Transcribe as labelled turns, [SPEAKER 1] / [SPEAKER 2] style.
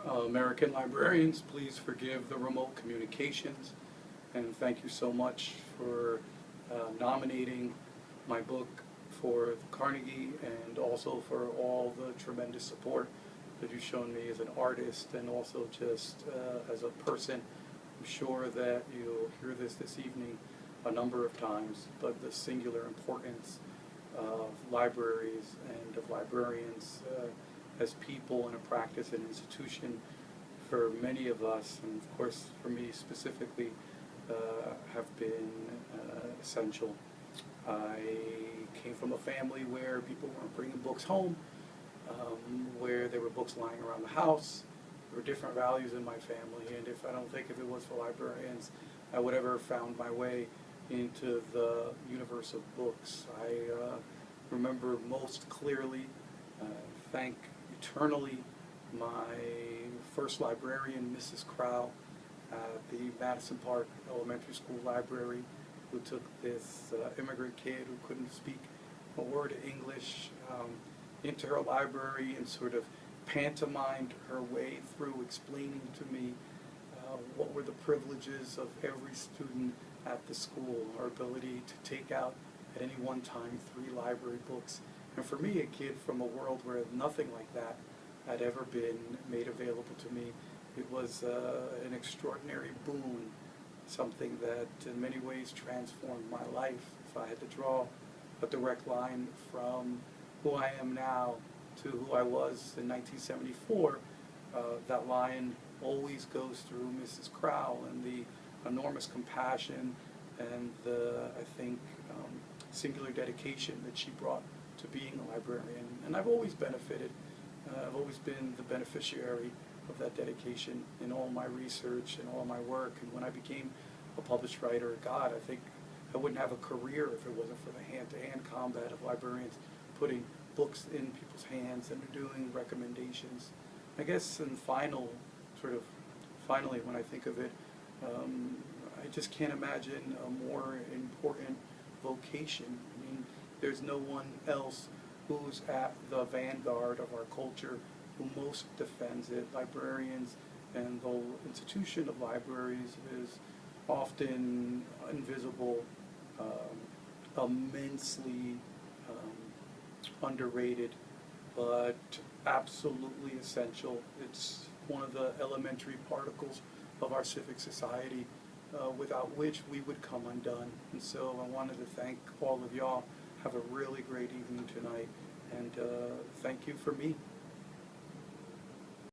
[SPEAKER 1] American librarians, please forgive the remote communications, and thank you so much for nominating my book for the Carnegie, and also for all the tremendous support that you've shown me as an artist and also just as a person. I'm sure that you'll hear this evening a number of times, but the singular importance of libraries and of librarians as people in a practice and institution for many of us, and of course for me specifically, have been essential. I came from a family where people weren't bringing books home, where there were books lying around the house. There were different values in my family, and if it was for librarians, I would ever found my way into the universe of books. I remember most clearly, thank eternally, my first librarian, Mrs. Crowell, at the Madison Park Elementary School Library, who took this immigrant kid who couldn't speak a word of English into her library and sort of pantomimed her way through explaining to me what were the privileges of every student at the school, our ability to take out at any one time 3 library books. And for me, a kid from a world where nothing like that had ever been made available to me, it was an extraordinary boon, something that in many ways transformed my life. If I had to draw a direct line from who I am now to who I was in 1974, that line always goes through Mrs. Crowell and the enormous compassion and the, I think, singular dedication that she brought to being a librarian. And I've always benefited. I've always been the beneficiary of that dedication in all my research and all my work. And when I became a published writer, God, I think I wouldn't have a career if it wasn't for the hand-to-hand combat of librarians putting books in people's hands and doing recommendations. I guess finally, when I think of it, I just can't imagine a more important vocation. I mean, there's no one else who's at the vanguard of our culture who most defends it. Librarians and the institution of libraries is often invisible, immensely underrated, but absolutely essential. It's one of the elementary particles of our civic society, without which we would come undone. And so I wanted to thank all of y'all. Have a really great evening tonight, and thank you for me.